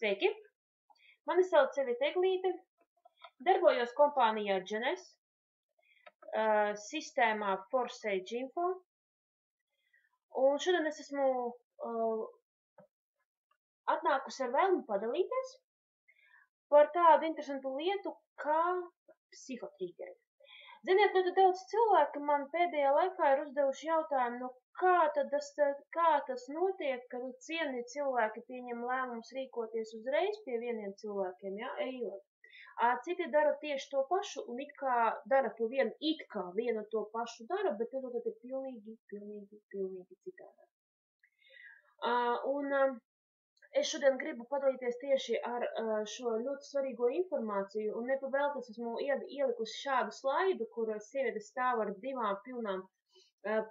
Sveiki! Mani sauc Evita Eglīte, darbojos kompānijā Genes, sistēmā Forsage Info, un šodien es esmu atnākusi ar vēlmi padalīties par tādu interesantu lietu kā psihotrīgeri. Ziniet, ļoti daudz cilvēki man pēdējā laikā ir uzdevuši jautājumu, kā tas notiek, kad cieni cilvēki pieņem lēmumus rīkoties uzreiz pie vieniem cilvēkiem, ja, ejot. Citi dara tieši to pašu un it kā dara to vienu to pašu dara, bet tad ir pilnīgi citādi. Es šodien gribu padalīties tieši ar šo ļoti svarīgo informāciju, un nepavēlti es esmu ielikusi šādu slaidu, kur sieviete stāv ar divām pilnām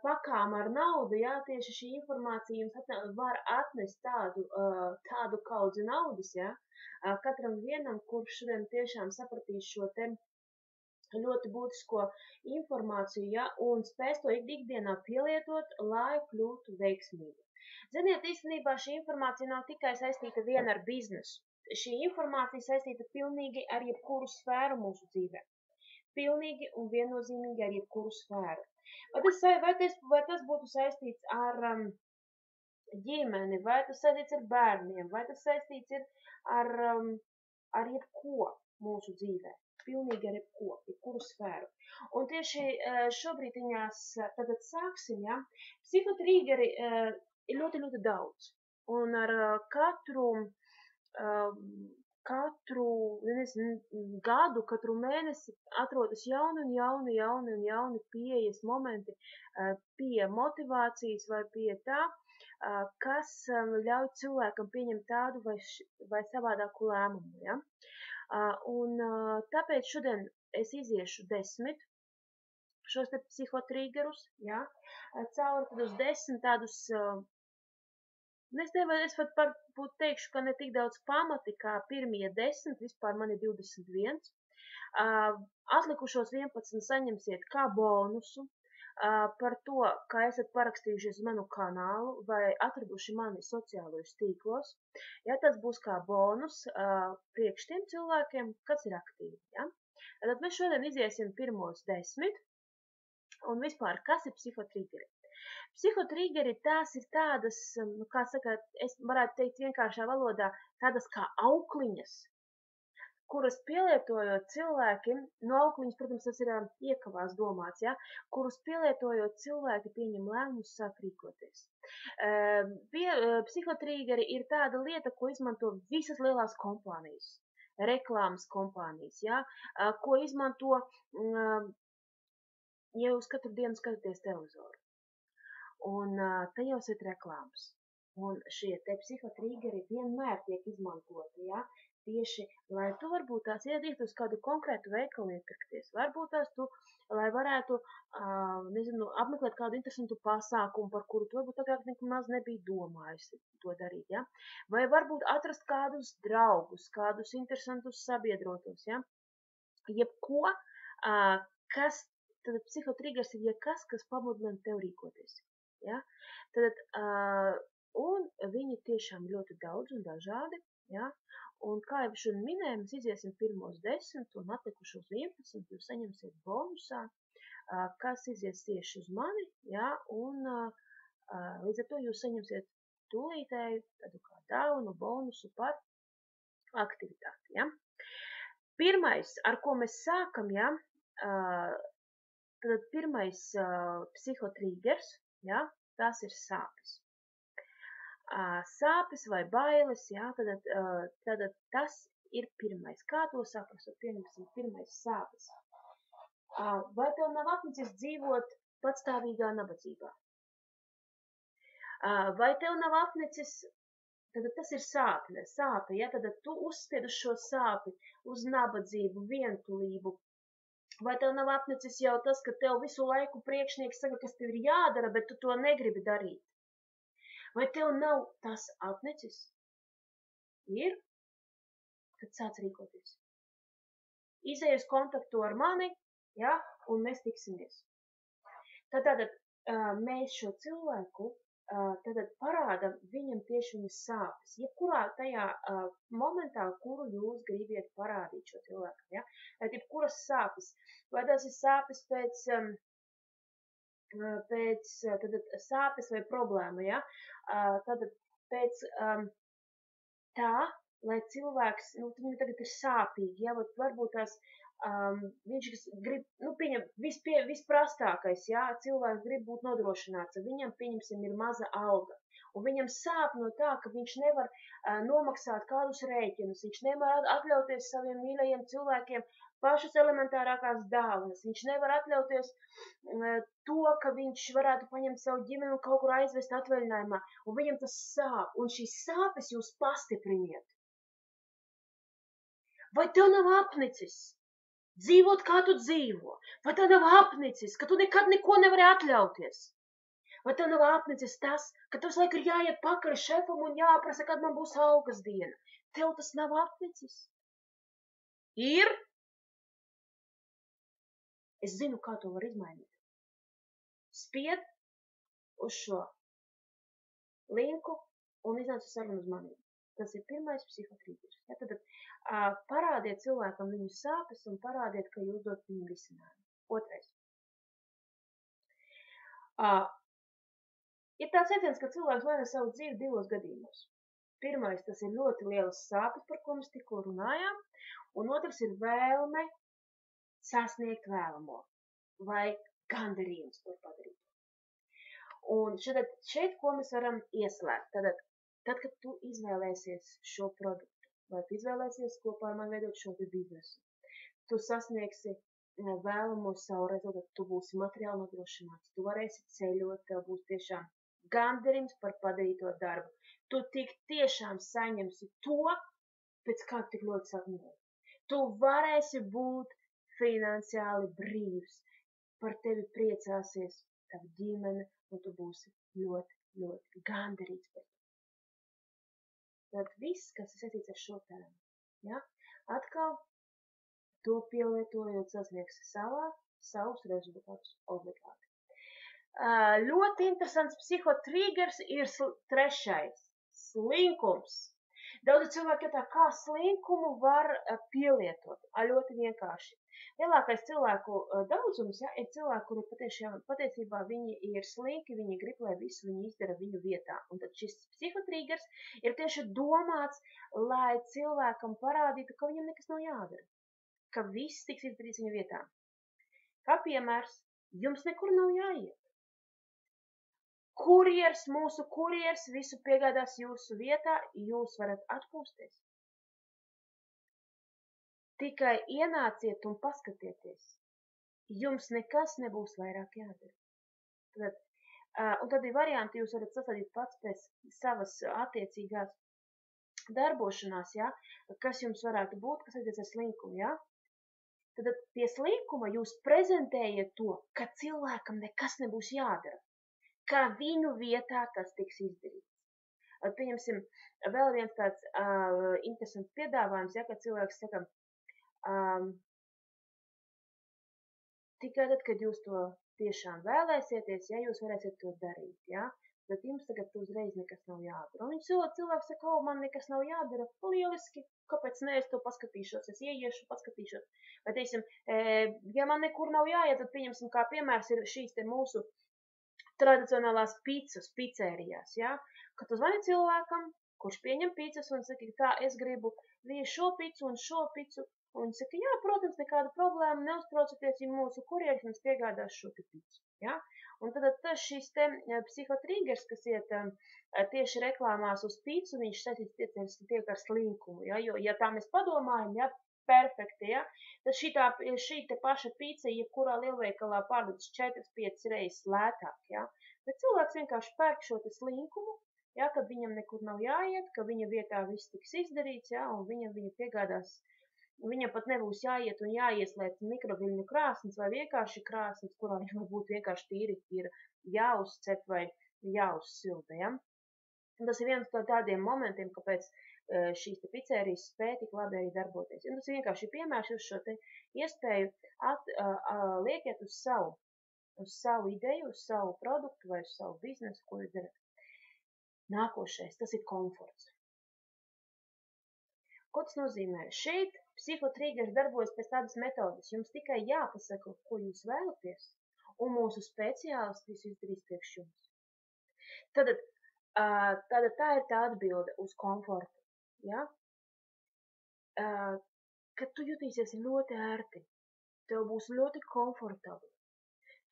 pakām ar naudu. Jā, tieši šī informācija jums var atnest tādu kaudzi naudas, jā, katram vienam, kurš šodien tiešām sapratīs šo te ļoti būtisko informāciju, jā, un spēs to ikdienā pielietot, lai kļūtu veiksmīgi. Ziniet, īstenībā šī informācija nav tikai saistīta vien ar biznesu. Šī informācija saistīta pilnīgi ar jebkuru sfēru mūsu dzīvē. Pilnīgi un viennozīmīgi ar jebkuru sfēru. Vai tas būtu saistīts ar ģimeni, vai tas saistīts ar bērniem, vai tas saistīts ir ar jebko mūsu dzīvē. Pilnīgi ar jebkuru sfēru. Un tieši šobrīd tagad sāksim, ja, psihotrīgeri ir ļoti daudz. Un ar katru gadu, katru mēnesi atrodas jauni pieejas momenti pie motivācijas vai pie tā, kas ļauj cilvēkam pieņemt tādu vai savādāku lēmumu. Ja? Un tāpēc šodien es iziešu 10 šos te psihotrīgerus, ja? Cauri tad uz 10 tādus, es varbūt teikšu, ka ne tik daudz pamati, kā pirmie 10, vispār man ir 21. Atlikušos 11 saņemsiet kā bonusu par to, ka esat parakstījušies uz manu kanālu vai atraduši mani sociālajos tīklos. Ja, tas būs kā bonus priekš tiem cilvēkiem, kas ir aktīvi. Ja? Tad mēs šodien iziesim pirmos 10. Un vispār, kas ir psihotrīgeri? Psihotrīgeri tās ir tādas, kā saka, es varētu teikt vienkāršā valodā, tādas kā aukliņas, kuras pielietojot cilvēki, no aukliņas, protams, tas ir iekavās domāts, ja, kurus pielietojot cilvēki pieņem lēmumus, sāk rīkoties. Psihotrīgeri ir tāda lieta, ko izmanto visas lielās kompānijas, reklāmas kompānijas, ja, ko izmanto, ja jūs katru dienu skatāties televizoru. Un tajos ir reklāmas. Un šie te psihotrīgeri vienmēr tiek izmantoti, ja? Tieši, lai tu varbūt tās iediet uz kādu konkrētu veikalu iepirkties. Varbūt tās tu, lai varētu, apmeklēt kādu interesantu pasākumu, par kuru tu varbūt agrāk nemaz nebija domājusi to darīt, ja? Vai varbūt atrast kādus draugus, kādus interesantus sabiedrotos, ja? Jebko, kas tad psihotrīgers ir kas pamudina tev rīkoties. Ja? Tad, un viņi tiešām ļoti daudz un dažādi. Ja? Un kā jau šodien minēju, mēs iziesim pirmos 10 un atlikušos 11, jūs saņemsiet bonusā, kas izies tieši uz mani. Ja? Un līdz ar to jūs saņemsiet tūlītēju tādu kā dāvanu bonusu par aktivitāti. Ja? Pirmais, ar ko mēs sākam, ja? Tad pirmais psihotrīgers, ja, tās ir sāpes. Sāpes vai bailes, ja, tad tas ir pirmais. Kā to saprast? Pieņemsim pirmais sāpes. Vai tev nav apnicis dzīvot patstāvīgā nabadzībā? Vai tev nav apnicis, tad tas ir sāpe, ja, tad tu uzspied uz šo sāpi, uz nabadzību, vientulību. Vai tev nav apnicis jau tas, ka tev visu laiku priekšnieks saka, kas tev ir jādara, bet tu to negribi darīt? Vai tev nav tas apnicis? Ir? Tad sāc rīkoties. Izej uz kontaktu ar mani, ja, un mēs tiksimies. Tātad mēs šo cilvēku tad parāda viņam tieši viņa sāpes. Jebkurā tajā momentā, kuru jūs gribiet parādīt šo cilvēkam, ja? Jebkuras sāpes. Vai tas ir sāpes pēc tad, sāpes vai problēma, ja? Tad pēc tā, lai cilvēks, viņam tagad ir sāpīgi, ja? Varbūt tās viņš grib, pieņem, visprastākais, jā, cilvēks grib būt nodrošināts, viņam, pieņemsim, ir maza alga, un viņam sāp no tā, ka viņš nevar nomaksāt kādus rēķinus, viņš nevar atļauties saviem mīļajiem cilvēkiem pašas elementārākās dāvanas, viņš nevar atļauties to, ka viņš varētu paņemt savu ģimeni un kaut kur aizvest atvaļinājumā, un viņam tas sāp, un šīs sāpes jūs pastipriniet. Vai tev nav apnicis dzīvot, kā tu dzīvo? Vai tev nav apnicis, ka tu nekad neko nevari atļauties? Vai tev nav apnicis tas, ka tev laikam ir jāiet pakaļ šefam un jāprasa, kad man būs algas diena? Tev tas nav apnicis? Ir? Es zinu, kā to var izmainīt. Spied uz šo linku un iznāc uz sarunu uz manīm. Tas ir pirmais psihotrīgers. Ja, tad parādiet cilvēkam viņu sāpes un parādiet, ka jūs dot viņu risinājumu. Otrais. Ir tāds jēdziens, ka cilvēks maina savu dzīvi divos gadījumos. Pirmais, tas ir ļoti lielas sāpes, par ko mēs tikko runājām, un otrs ir vēlme sasniegt vēlamo vai gandarījums par padarīt. Un šeit, ko mēs varam ieslēgt, tad, kad tu izvēlēsies šo produktu, vai tu izvēlēsies kopā ar mani veidot šo biznesu, tu sasniegsi vēlamo savu rezultātu, tu būsi materiāli nodrošināts, tu varēsi ceļot, tev būs tiešām gandarījums par padarīto darbu. Tu tik tiešām saņemsi to, pēc kā tik ļoti sapņoji. Tu varēsi būt finansiāli brīvs, par tevi priecāsies tava ģimene, un tu būsi ļoti, ļoti gandarīts par to. Tad viss, kas ir saistīts ar šo tēmu, ja? Atkal to pielietojot sasniegsi savus rezultātus obligāti. Ļoti interesants psihotrīgers ir trešais – slinkums. Daudzi cilvēki jautā, kā slinkumu var pielietot? Ļoti vienkārši. Lielākais cilvēku daudzums, ja, ir cilvēki, kuri patiesībā viņi ir slinki, viņi grib, lai visu viņi izdara viņu vietā. Un tad šis psihotrīgers ir tieši domāts, lai cilvēkam parādītu, ka viņam nekas nav jādara. Ka viss tiks izdarīts viņa vietā. Kā piemērs, jums nekur nav jāiet. Mūsu kurjers visu piegādās jūsu vietā, jūs varat atpūsties. Tikai ienāciet un paskatieties. Jums nekas nebūs vairāk jādara. Un tad ir varianti, jūs varat sastādīt pats pēc savas attiecīgās darbošanās, ja, kas jums varētu būt, kas attiecas ar slinkumu. Ja. Tad pie slinkuma jūs prezentējiet to, ka cilvēkam nekas nebūs jādara. Kā viņu vietā tas tiks izdarīts. Pieņemsim, vēl viens tāds interesants piedāvājums, ja, kad cilvēks saka, tikai tad, kad jūs to tiešām vēlēsieties, ja, jūs varēsiet to darīt, ja, tad jums tagad uzreiz nekas nav jādara. Un cilvēks saka, man nekas nav jādara, lieliski, kāpēc ne, es to paskatīšos, es ieiešu, paskatīšos. Vai teiksim, ja man nekur nav jāiet, tad pieņemsim, kā piemērs ir šīs te mūsu tradicionālās pizzērijās, ja? Kad tu zvani cilvēkam, kurš pieņem pizzas un saka, tā, es gribu šo pizzu un šo pizzu, un viņš saka, jā, protams, nekāda problēma, neuztraucieties, ja mūsu kurjeris mums piegādās šo pizzu, ja? Un tad šis te psihotrīgers, kas iet tieši reklāmās uz pizzu, viņš saistīts tiek ar slinkumu, ja? Jo, ja tā mēs padomājam, ja, perfekti, ja? Tad šī te paša pizza, jebkurā lielveikalā pārdodas 4-5 reizes lētāk, ja? Bet cilvēks vienkārši pērk šo te slinkumu, ja? Kad viņam nekur nav jāiet, ka viņa vietā viss tiks izdarīts, ja? Un viņu piegādās, viņam pat nebūs jāiet un jāieslēdz mikroviļņu krāsnes vai vienkārši krāsnes, kurā var būt vienkārši tīri ir jāuzcep vai jāuzsilda, ja? Un tas ir viens no tādiem momentiem, kāpēc šīs te pizzērijas spēja tik labi arī darboties. Un tas vienkārši piemērs uz šo te iespēju liekiet uz savu ideju, uz savu produktu vai uz savu biznesu, ko jūs darat. Nākošais, tas ir komforts. Ko tas nozīmē? Šeit psihotrīgers darbojas pēc tādas metodas. Jums tikai jāpasaka, ko jūs vēlaties, un mūsu speciālisti visu izdarīs priekš jums. Tad tā ir tā atbilde uz komfortu. Ja? Kad tu jutīsies ļoti ērti, tev būs ļoti komfortabli.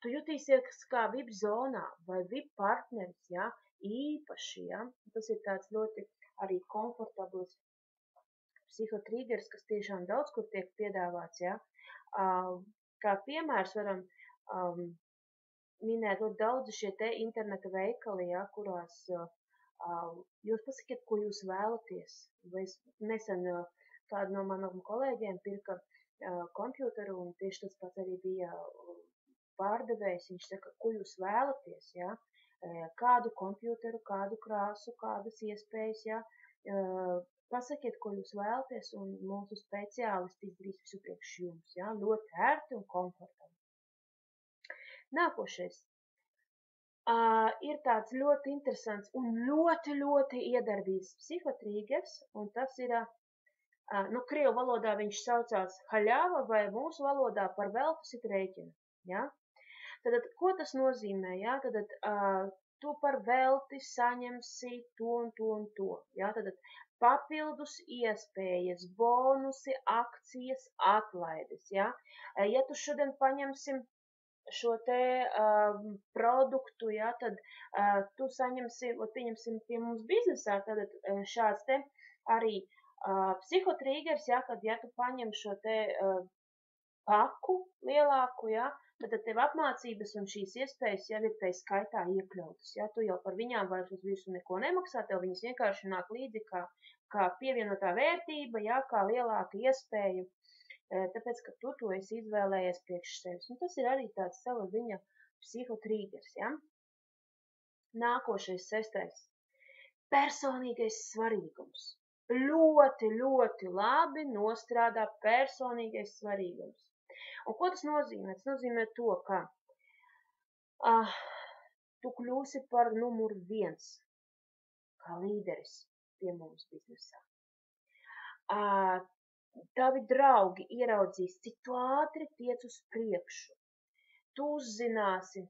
Tu jutīsies kā VIP zonā vai VIP partneris, ja? Īpaši, ja? Tas ir tāds ļoti arī komfortabls psihotrīgers, kas tiešām daudz kur tiek piedāvāts, ja? Kā piemērs varam minēt ļoti daudz šie te interneta veikali, ja, kurās jūs pasakiet, ko jūs vēlaties. Es nesen kādu no maniem kolēģiem pirka kompjuteru, un tieši tas pats arī bija pārdevējs. Viņš saka, ko jūs vēlaties, ja, kādu kompjuteru, kādu krāsu, kādas iespējas, ja, pasakiet, ko jūs vēlaties, un mūsu speciālisti izdarīs visu priekš jums, ja, ļoti ērti un komfortabli. Nākošais ir tāds ļoti interesants un ļoti, ļoti iedarbīgs psihotrīgers, un tas ir, krievu valodā viņš saucās haļāva, vai mūsu valodā par veltu sit rēķinu. Ja? Tad, ko tas nozīmē? Ja? Tad, tu par velti saņemsi to un to un to. Ja? Tad, papildus iespējas, bonusi, akcijas, atlaides. Ja, ja tu šodien paņemsim šo te produktu, ja, tad tu saņemsi, pieņemsim pie mums biznesā, tad šāds te arī psihotrīgers, ja, kad ja tu paņem šo te paku lielāku, ja, tad tev apmācības un šīs iespējas jau ir tai skaitā iekļautas. Ja, tu jau par viņām vairs uz visu neko nemaksā, tev viņas vienkārši nāk līdzi kā pievienotā vērtība, ja, kā lielāka iespēja. Tāpēc, ka tu to esi izvēlējies priekš sevis. Un tas ir arī tāds sava ziņa psihotrīgers, ja? Nākošais 6. Personīgais svarīgums. Ļoti, ļoti labi nostrādā personīgais svarīgums. Un ko tas nozīmē? Tas nozīmē to, ka tu kļūsi par numuru 1, kā līderis pie mums biznesā. Tavi draugi ieraudzīs, cik tu ātri tiec uz priekšu. Tu uzzināsi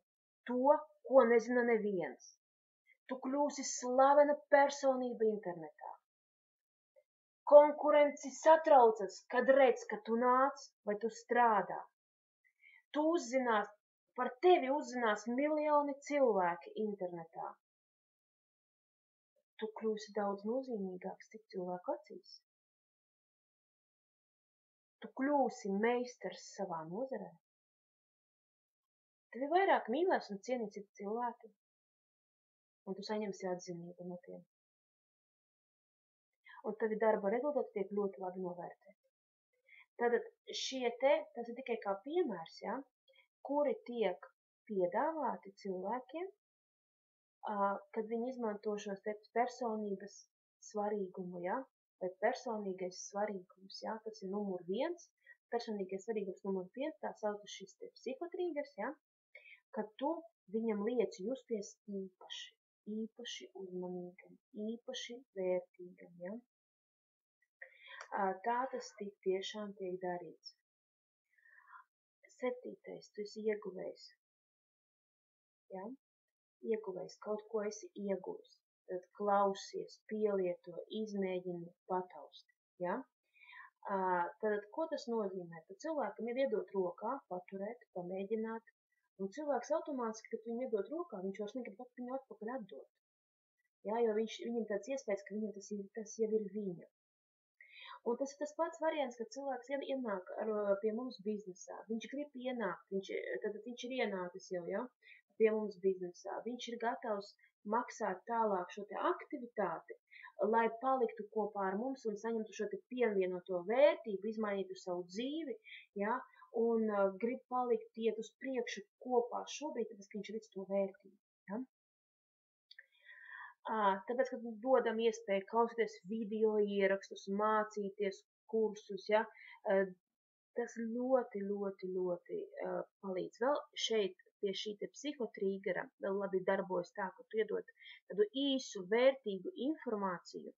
to, ko nezina neviens. Tu kļūsi slavena personība internetā. Konkurenci satraucas, kad redz, ka tu nāc vai tu strādā. Tu uzzinās, par tevi uzzinās miljoni cilvēki internetā. Tu kļūsi daudz nozīmīgāks cik cilvēku acīs. Tu kļūsi meistars savā nozarē. Tevi vairāk mīlēs un cienīs cilvēki, un tu saņemsi atzinību no tiem. Un tavi darba rezultāti tiek ļoti labi novērtēti. Tātad tas ir tikai kā piemērs, ja, kuri tiek piedāvāti cilvēkiem, kad viņi izmanto šos te personības svarīgumu, ja, vai personīgais svarīgums, ja, tas ir numur 1, personīgais svarīgums numur 1, tā saucas šis te psihotrīgers, ja, ka tu viņam lieci justies īpaši uzmanīgam, īpaši vērtīgam, ja. Tā tas tiešām tiek darīts. 7. Tu esi ieguvējs, ja, ieguvējs, kaut ko esi ieguvis. Tad klausies, pielieto, izmēģini, patausti. Ja? Tad, ko tas nozīmē? Tad cilvēkam ir iedot rokā, paturēt, pamēģināt, un cilvēks automātiski, kad viņam iedot rokā, viņš vairs negrib viņu atpakaļ atdot. Ja? Jo viņam tāds iespējas, ka viņam tas jau ir viņa. Un tas ir tas pats variants, kad cilvēks ienāk pie mums biznesā. Viņš grib ienākt, tad viņš ir ienācis jau, ja? Pie mums biznesā. Viņš ir gatavs maksāt tālāk šo te aktivitāti, lai paliktu kopā ar mums un saņemtu šo te pievienoto vērtību, izmainītu savu dzīvi, ja, un grib palikt iet uz priekšu kopā šobrīd, tāpēc, ka viņš redz to vērtību. Ja. Tāpēc, kad dodam iespēju klausīties video ierakstus, mācīties kursus, ja, tas ļoti, ļoti, ļoti palīdz. Vēl šeit pie šī te psihotrīgera vēl labi darbojas tā, ka tu iedod tādu īsu, vērtīgu informāciju,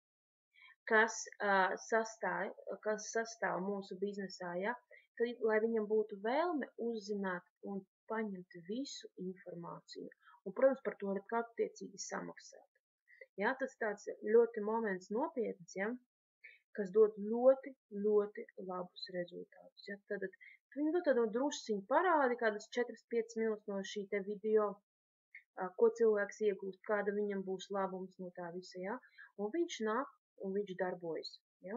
kas sastāv mūsu biznesā, ja? Tad, lai viņam būtu vēlme uzzināt un paņemt visu informāciju. Un, protams, par to arī attiecīgi samaksāt. Ja? Tas tāds ļoti moments nopietns, ja? Kas dod ļoti, ļoti labus rezultātus. Ja? Tad viņi tādu drusciņu parādi, kādas 4-5 minūtes no šī te video, ko cilvēks iegūst, kāda viņam būs labums no tā visa. Ja? Un viņš nāk un viņš darbojas. Ja?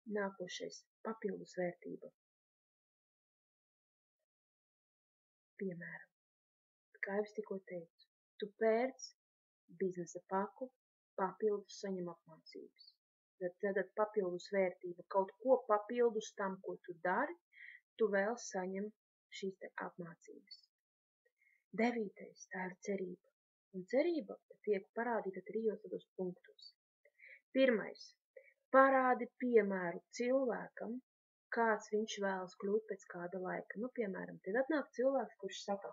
Nākošais – papildus vērtība. Piemēram, kā jau es tikko teicu, tu pērc biznesa paku, papildus saņem apmācības. Tad papildus vērtība, kaut ko papildus tam, ko tu dari, tu vēl saņem šīs te apmācības. 9. tā ir cerība. Un cerība tiek parādīta 3 tādos punktos. 1. Parādi piemēru cilvēkam, kāds viņš vēlas kļūt pēc kāda laika. Nu, piemēram, tev atnāk cilvēks, kurš saka,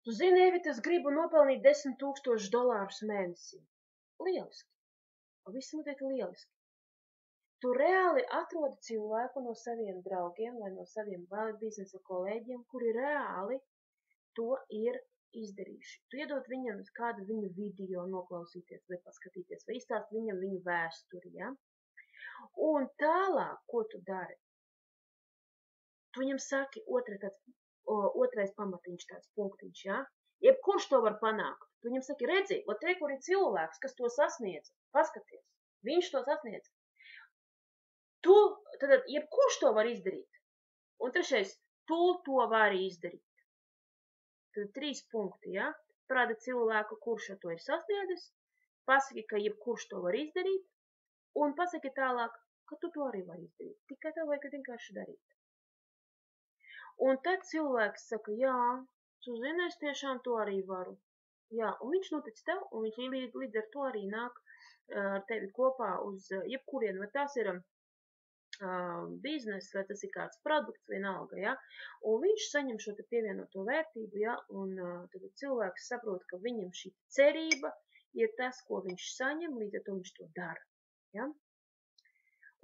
tu zini, Evita, es gribu nopelnīt $10,000 mēnesī. Lieliski. Viss notiek lieliski. Tu reāli atrodi cilvēku no saviem draugiem vai no saviem biznesa kolēģiem, kuri reāli to ir izdarījuši. Tu iedod viņam kādu viņu video noklausīties vai paskatīties, vai izstāst viņam viņu vēsturi, ja? Un tālāk, ko tu dari? Tu viņam saki, otrais pamatiņš, tāds punktiņš, ja? Jebkurš to var panākt. Tu viņam saki, redzi, te, kur ir cilvēks, kas to sasniedz, paskaties, viņš to sasniedz. Tad jebkurš to var izdarīt. Un 3. Tu to vari izdarīt. Tad 3 punkti, ja? Parāda cilvēku, kurš to ir sasniedzis, pasaki, ka jebkurš to var izdarīt, un pasaki tālāk, ka tu to arī vari izdarīt. Tikai tev vajag vienkārši darīt. Un tad cilvēks saka, jā, tu zini, es tiešām to arī varu. Jā, un viņš notic tev, un viņš līdz ar to arī nāk ar tevi kopā uz jebkurien, vai tas ir biznes, vai tas ir kāds produkts, vienalga, ja? Un viņš saņem šo te pievienoto vērtību, ja? Un tad cilvēks saprot, ka viņam šī cerība ir tas, ko viņš saņem, līdz ar to viņš to dara, ja?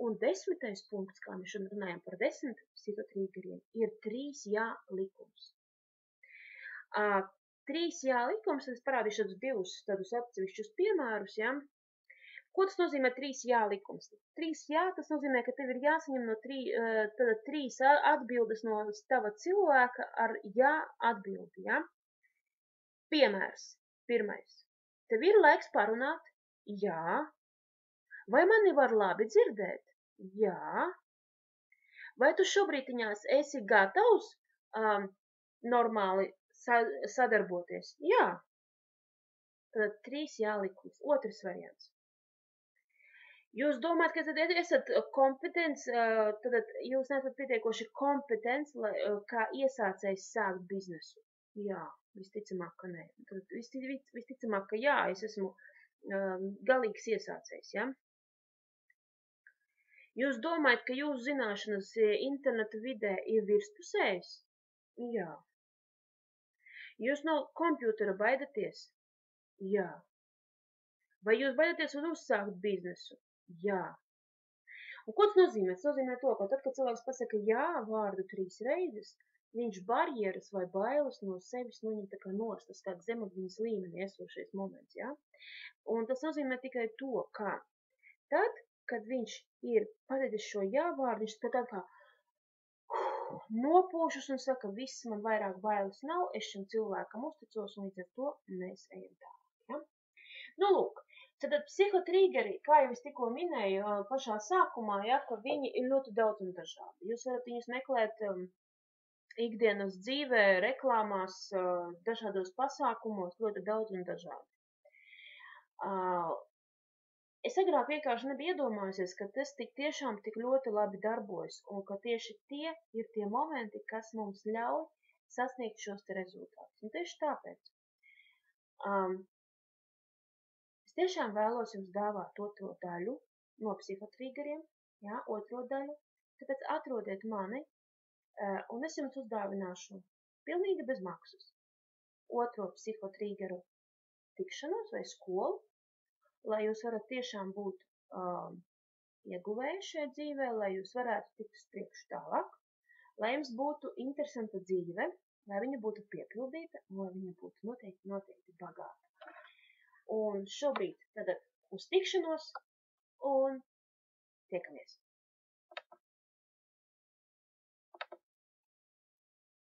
Un 10. punkts, kā mēs šodien runājam par 10 psihotrīgeriem, ir 3 jā likums. 3 jā likums, es parādīšu tādus atsevišķus piemērus, ja? Ko tas nozīmē 3 jā likums? 3 jā, tas nozīmē, ka tev ir jāsaņem no 3 atbildes no tava cilvēka ar jā atbildi, ja? Piemērs, 1. Tev ir laiks parunāt? Jā. Vai mani var labi dzirdēt? Jā. Vai tu šobrīd esi gatavs normāli sadarboties? Jā. Tad 3 jā likums. Otrs variants. Jūs domājat, ka tad esat kompetents, tad jūs neesat pietiekoši kompetents, kā iesācējs sākt biznesu? Jā, visticamāk, ka nē. Tad visticamāk, ka jā, es esmu galīgs iesācējs, ja? Jūs domājat, ka jūsu zināšanas interneta vidē ir virspusējas? Jā. Jūs no kompjutera baidaties? Jā. Vai jūs baidaties uzsākt biznesu? Jā. Un ko tas nozīmē? Tas nozīmē to, ka tad, kad cilvēks pasaka jā vārdu 3 reizes, viņš barjeras vai bailes no sevis noņem tā kā nost, tas tāds zemapziņas līmenī esošais moments, ja? Un tas nozīmē tikai to, ka tad, kad viņš ir pateicis šo jā vārdu, viņš tā kā nopūšas un saka, viss man vairāk bailes nav, es šim cilvēkam uzticos un līdz ar to mēs ejam tālāk, ja? Nu, lūk. Tad psihotrīgeri, kā jau es tikko minēju pašā sākumā, ja, ka viņi ir ļoti daudz un dažādi. Jūs varat viņus meklēt ikdienas dzīvē, reklāmās, dažādos pasākumos, ļoti daudz un dažādi. Es agrāk vienkārši nebiju iedomājusies, ka tas tik tiešām tik ļoti labi darbojas, un ka tieši tie ir tie momenti, kas mums ļauj sasniegt šos te rezultātus. Un tieši tāpēc es tiešām vēlos jums dāvāt otro daļu no psihotrīgeriem, jā, otro daļu, tāpēc atrodiet mani Un es jums uzdāvināšu pilnīgi bez maksas otro psihotrīgeru tikšanos vai skolu, lai jūs varat tiešām būt ieguvēji šajā dzīvē, lai jūs varētu tikt uz priekšu tālāk, lai jums būtu interesanta dzīve, lai viņa būtu piepildīta un lai viņa būtu noteikti bagāta. Un šobrīd tad uz tikšanos un tiekamies!